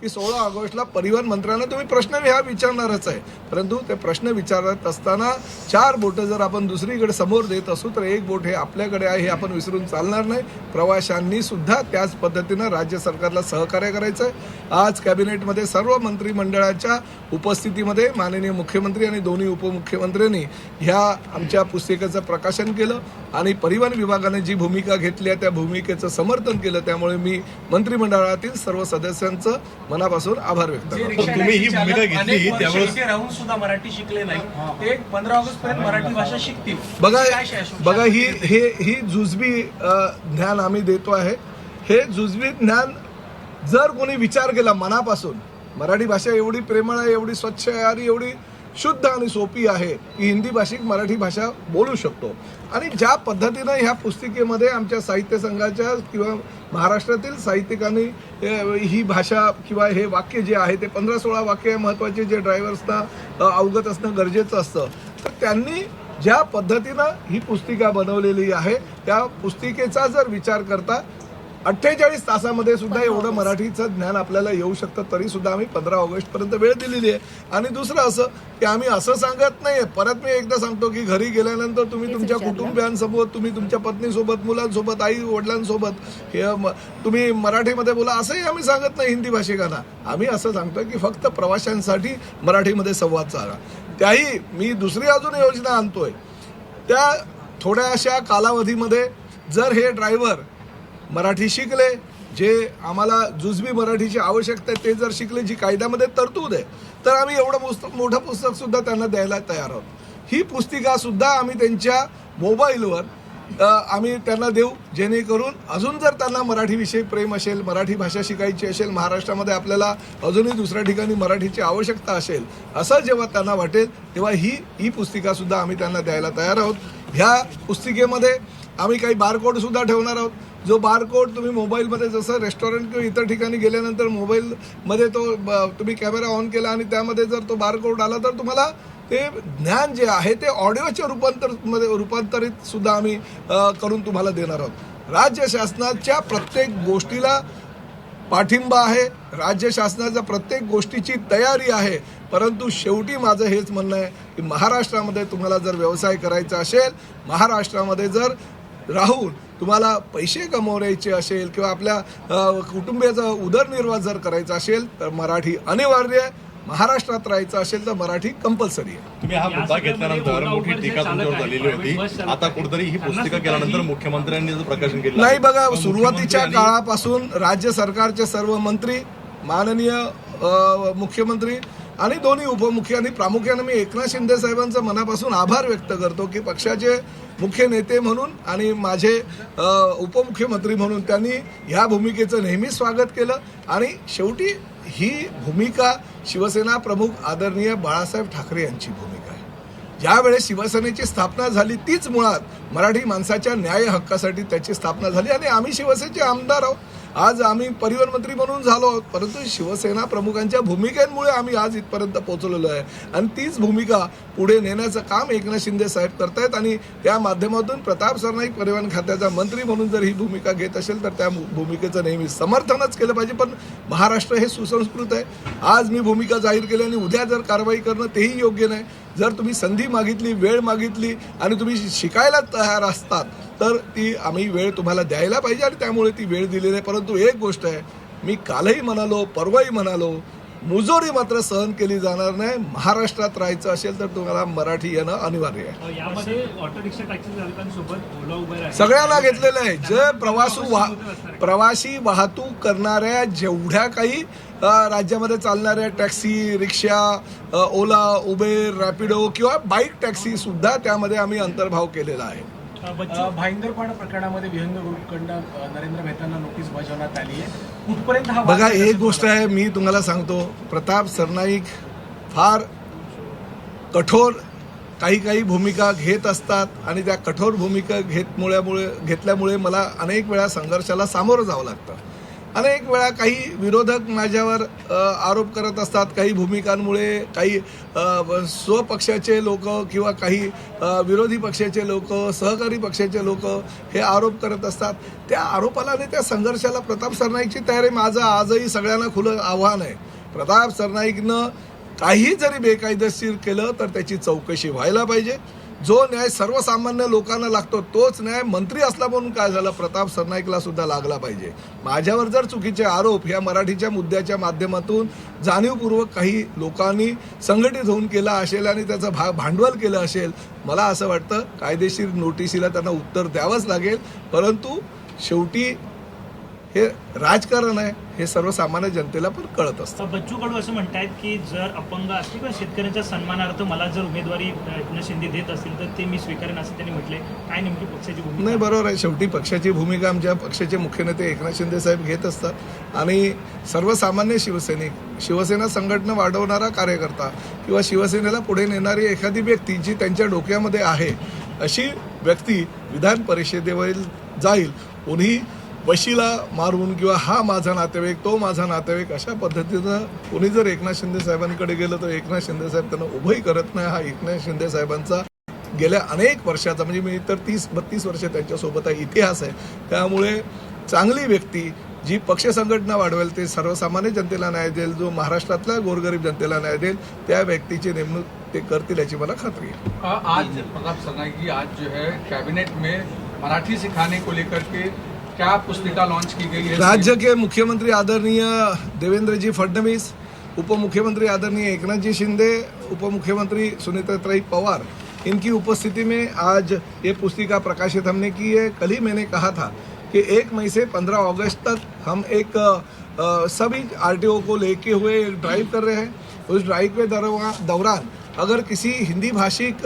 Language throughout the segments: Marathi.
की 16 ऑगस्टला परिवहन मंत्र्यांना तुम्ही प्रश्न हा विचारणारच आहे, परंतु ते प्रश्न विचारत असताना 4 बोटं जर आपण दुसरीकडे समोर देत असू तर एक बोट हे आपल्याकडे आहे हे आपण विसरून चालणार नाही. प्रवाशांनी सुद्धा त्याच पद्धतीनं राज्य सरकारला सहकार्य करायचं आहे. आज कॅबिनेटमध्ये सर्व मंत्रिमंडळाच्या उपस्थितीमध्ये माननीय मुख्यमंत्री आणि दोन्ही उपमुख्यमंत्र्यांनी ह्या आमच्या पुस्तिकेचं प्रकाशन केलं आणि परिवहन विभागाने जी भूमिका घेतली आहे त्या भूमिकेचं समर्थन केलं. त्यामुळे मी मंत्रिमंडळातील सर्व सदस्यांचं मनापासून आभार व्यक्त करतो. तुम्ही ही भूमिका घेतली त्यावेळेस राहून सुद्धा मराठी शिकले नाही, ते 15 ऑगस्ट पर्यंत मराठी भाषा शिकतील. बघा ही जुजबी ज्ञान आम्ही देतो आहे. हे जुजबी ज्ञान जर कोणी विचार केला मनापासून, मराठी भाषा एवढी प्रेमळ आहे, एवढी स्वच्छ आहे आणि एवढी शुद्ध आणि सोपी आहे की हिंदी भाषिक मराठी भाषा बोलू शकतो. आणि ज्या पद्धतीनं ह्या पुस्तिकेमध्ये आमच्या साहित्य संघाच्या किंवा महाराष्ट्रातील साहित्यिकांनी ही भाषा किंवा हे वाक्य जे आहे ते 15-16 वाक्य महत्त्वाचे जे ड्रायव्हर्सना अवगत असणं गरजेचं असतं, तर त्यांनी ज्या पद्धतीनं ही पुस्तिका बनवलेली आहे त्या पुस्तिकेचा जर विचार करता 48 तासामध्ये सुद्धा एवढं मराठीचं ज्ञान आपल्याला येऊ शकतं, तरी सुद्धा आम्ही 15 ऑगस्टपर्यंत वेळ दिलेली आहे. आणि दुसरं असं की आम्ही असं सांगत नाही, परत मी एकदा सांगतो की घरी गेल्यानंतर तुम्ही तुमच्या कुटुंबियांसोबत, तुम्ही तुमच्या पत्नीसोबत, मुलांसोबत, आई वडिलांसोबत हे तुम्ही मराठीमध्ये बोला असंही आम्ही सांगत नाही हिंदी भाषिकांना. आम्ही असं सांगतो की फक्त प्रवाशांसाठी मराठीमध्ये संवाद साधा. त्याही मी दुसरी अजून योजना आणतोय, त्या थोड्याशा कालावधीमध्ये जर हे ड्रायव्हर मराठी शिकले, जे आम्हाला जुजबी मराठीची आवश्यकता आहे ते जर शिकले, जी कायद्यामध्ये तरतूद आहे, तर आम्ही एवढं मोठं पुस्तक सुद्धा त्यांना द्यायला तयार आहोत. ही पुस्तिका सुद्धा आम्ही त्यांच्या मोबाईलवर आम्ही त्यांना देऊ, जेणेकरून अजून जर त्यांना मराठीविषयी प्रेम असेल, मराठी भाषा शिकायची असेल, महाराष्ट्रामध्ये आपल्याला अजूनही दुसऱ्या ठिकाणी मराठीची आवश्यकता असेल, असं जेव्हा त्यांना वाटेल तेव्हा ही पुस्तिका सुद्धा आम्ही त्यांना द्यायला तयार आहोत. ह्या पुस्तिकेमध्ये आम्ही काही बारकोड सुद्धा ठेवणार आहोत. जो बारकोड तुम्ही मोबाईलमध्ये, जसं रेस्टॉरंट किंवा इतर ठिकाणी गेल्यानंतर मोबाईलमध्ये तो तुम्ही कॅमेरा ऑन केला आणि त्यामध्ये जर तो बारकोड आला तर तुम्हाला ते ज्ञान जे आहे ते ऑडिओच्या रूपांतरित सुद्धा आम्ही करून तुम्हाला देणार आहोत. राज्य शासनाच्या प्रत्येक गोष्टीला पाठिंबा आहे, राज्य शासनाच्या प्रत्येक गोष्टीची तयारी आहे, परंतु शेवटी माझं हेच म्हणणं आहे की महाराष्ट्रामध्ये तुम्हाला जर व्यवसाय करायचा असेल, महाराष्ट्रामध्ये जर राहून तुम्हाला पैसे कमवायचे असेल किंवा आपल्या कुटुंबियाचा उदरनिर्वाह जर करायचा असेल तर मराठी अनिवार्य आहे. महाराष्ट्रात राहायचं असेल तर मराठी कंपल्सरी आहे. तुम्ही हा मुद्दा घेतल्यानंतर मोठी टीका तुमच्यावर झालेली होती. आता कुठेतरी ही पुस्तिका केल्यानंतर मुख्यमंत्र्यांनी प्रकाशन केलं नाही. बघा, सुरुवातीच्या काळापासून राज्य सरकारचे सर्व मंत्री, माननीय मुख्यमंत्री आणि दोन्ही उपमुख्य आणि प्रामुख्याने मी एकनाथ शिंदे साहेबांचा मनापासून आभार व्यक्त करतो की पक्षाचे मुख्य नेते म्हणून आणि माझे उपमुख्यमंत्री म्हणून त्यांनी ह्या भूमिकेचं नेहमी स्वागत केलं. आणि शेवटी ही भूमिका शिवसेना प्रमुख आदरणीय बाळासाहेब ठाकरे यांची भूमिका आहे. ज्यावेळेस शिवसेनेची स्थापना झाली तीच मुळात मराठी माणसाच्या न्याय हक्कासाठी त्याची स्थापना झाली आणि आम्ही शिवसेनेचे आमदार आहोत. आज आम्ही परिवहन मंत्री म्हणून झालो आहोत, परंतु शिवसेना प्रमुखांच्या भूमिकेमुळे आम्ही आज इथपर्यंत पोहोचलेलो आहे. आणि तीच भूमिका पुढे नेण्याचं काम एकनाथ शिंदे साहेब करतायत आणि त्या माध्यमातून प्रताप सरनाईक परिवहन खात्याचा मंत्री म्हणून जर ही भूमिका घेत असेल तर त्या भूमिकेचं नेहमी समर्थनच केलं पाहिजे. पण महाराष्ट्र हे सुसंस्कृत आहे. आज मी भूमिका जाहीर केली आणि उद्या जर कारवाई करणं तेही योग्य नाही. जर तुम्ही संधी मागितली, वेळ मागितली आणि तुम्ही शिकायला तयार असतात तर ती आम्ही वेळ तुम्हाला द्यायला पाहिजे आणि त्यामुळे ती वेळ दिलेली आहे. परंतु एक गोष्ट आहे, मी कालही म्हणालो, परवाही म्हणालो, मुजोरी मात्र सहन केली जाणार नाही. महाराष्ट्रात राहायचं असेल तर तुम्हाला मराठी येणं अनिवार्य आहे. यामध्ये ऑटो रिक्षा टॅक्सी चालकांसोबत ओला उबेर आहे, सगळ्यांना घेतलेलं आहे. जे प्रवासी वाहतूक करणाऱ्या जेवढ्या काही राज्यामध्ये चालणाऱ्या टॅक्सी, रिक्षा, ओला, उबेर, रॅपिडो किंवा बाईक टॅक्सी सुद्धा त्यामध्ये आम्ही अंतर्भाव केलेला आहे. भाईंदरपाडा प्रकरणामध्ये विहंग ग्रुपकडनं नरेंद्र मेहतांना नोटीस बजावण्यात आली आहे. कुठपर्यंत हा बघा, एक गोष्ट आहे, मी तुम्हाला सांगतो, प्रताप सरनाईक फार कठोर काही भूमिका घेत असतात आणि त्या कठोर भूमिका घेतल्यामुळे मला अनेक वेळा संघर्षाला सामोरं जावं लागतं. अनेक वेळा काही विरोधक माझ्यावर आरोप करत असतात, काही भूमिकांमुळे, काही स्वपक्षाचे लोक किंवा काही विरोधी पक्षाचे लोक, सहकारी पक्षाचे लोक हे आरोप करत असतात. त्या आरोपाला आणि त्या संघर्षाला प्रताप सरनाईकची तयारी माझं आजही सगळ्यांना खुलं आव्हान आहे. प्रताप सरनाईकनं काही जरी बेकायदेशीर केलं तर त्याची चौकशी व्हायला पाहिजे. जो न्याय सर्वसामान्य लोकांना लागतो तोच न्याय मंत्री असला म्हणून काय झालं प्रताप सरनाईकला सुद्धा लागला पाहिजे. माझ्यावर जर चुकीचे आरोप ह्या मराठीच्या मुद्द्याच्या माध्यमातून जाणीवपूर्वक काही लोकांनी संघटित होऊन केला असेल आणि त्याचं भांडवल केलं असेल, मला असं वाटतं कायदेशीर नोटिसीला त्यांना उत्तर द्यावंच लागेल. परंतु शेवटी हे राजकारण आहे हे सर्वसामान्य जनतेला पण कळत असतं. बच्चू कडू असं म्हणतायत की जर अपंग असतील किंवा शेतकऱ्यांच्या सन्मानार्थ मला जर उमेदवारी एकनाथ शिंदे देत असतील तर ते मी स्वीकारेन असं त्यांनी म्हटलंय. काय नेमकी पक्षाची भूमिका? नाही, बरोबर आहे. शेवटी पक्षाची भूमिका आमच्या पक्षाचे मुख्य नेते एकनाथ शिंदे साहेब घेत असतात आणि सर्वसामान्य शिवसैनिक, शिवसेना संघटना वाढवणारा कार्यकर्ता किंवा शिवसेनेला पुढे नेणारी एखादी व्यक्ती जी त्यांच्या डोक्यामध्ये आहे अशी व्यक्ती विधान परिषदेवर जाईल. कोणी वशीला मारून किंवा हा माझा नातेवाईक तो माझा नातेवाईक अशा पद्धतीनं कोणी जर एकनाथ शिंदे साहेबांकडे गेलं तर एकनाथ शिंदे साहेब त्यांना उभंही करत नाही. हा एकनाथ शिंदे साहेबांचा गेल्या अनेक वर्षाचा, म्हणजे मी तर 30-32 वर्ष त्यांच्यासोबत आहे, इतिहास आहे. त्यामुळे चांगली व्यक्ती जी पक्ष संघटना वाढवेल, ते सर्वसामान्य जनतेला न्याय देईल, जो महाराष्ट्रातल्या गोरगरीब जनतेला न्याय देईल, त्या व्यक्तीची नेमणूक ते करतील याची मला खात्री आहे. आज प्रताप सरनाईक जी आज जो है कैबिनेट में मराठी सिखाने को लेकर के क्या पुस्तिका लॉन्च की गई है? राज्य के मुख्यमंत्री आदरणीय देवेंद्र जी फडणवीस, उप मुख्यमंत्री आदरणीय एकनाथ जी शिंदे, उप मुख्यमंत्री सुनीताताई पवार, इनकी उपस्थिति में आज ये पुस्तिका प्रकाशित हमने की है. कल ही मैंने कहा था कि 1 मई से 15 अगस्त तक हम एक सभी आरटीओ को लेके हुए एक ड्राइव कर रहे हैं. उस ड्राइव के दौरान अगर किसी हिंदी भाषिक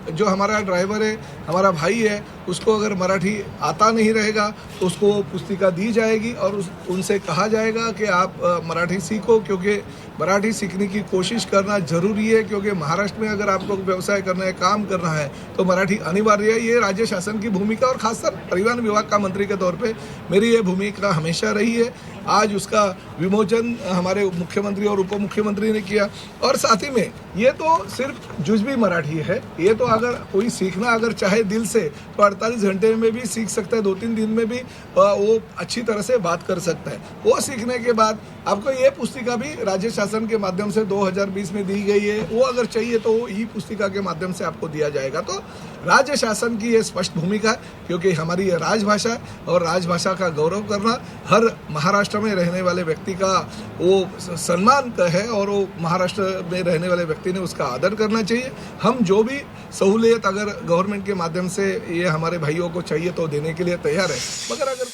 जो हमारा ड्राइवर है, हमारा भाई है, उसको अगर मराठी आता नहीं रहेगा तो उसको पुस्तिका दी जाएगी और उनसे कहा जाएगा कि आप मराठी सीखो, क्योंकि मराठी सीखने की कोशिश करना ज़रूरी है. क्योंकि महाराष्ट्र में अगर आपको व्यवसाय करना है, काम करना है तो मराठी अनिवार्य है. ये राज्य शासन की भूमिका और खासकर परिवहन विभाग का मंत्री के तौर पे मेरी ये भूमिका हमेशा रही है. आज उसका विमोचन हमारे मुख्यमंत्री और उप मुख्यमंत्री ने किया. और साथ ही में ये तो सिर्फ जुज़वी मराठी है, ये तो अगर कोई सीखना अगर चाहे दिल से तो 48 घंटे में भी सीख सकता है, 2-3 दिन में भी वो अच्छी तरह से बात कर सकता है. वो सीखने के बाद आपको ये पुस्तिका भी राज्य शासन के माध्यम से 2020 में दी गई है. वो अगर चाहिए तो वो ई पुस्तिका के माध्यम से आपको दिया जाएगा. तो राज्य शासन की ये स्पष्ट भूमिका है, क्योंकि हमारी ये राजभाषा है और राजभाषा का गौरव करना हर महाराष्ट्र में रहने वाले व्यक्ति का वो सम्मान है और वो महाराष्ट्र में रहने वाले व्यक्ति ने उसका आदर करना चाहिए. हम जो भी सहूलियत अगर गवर्नमेंट के माध्यम से ये हमारे भाइयों को चाहिए तो देने के लिए तैयार है. मगर अगर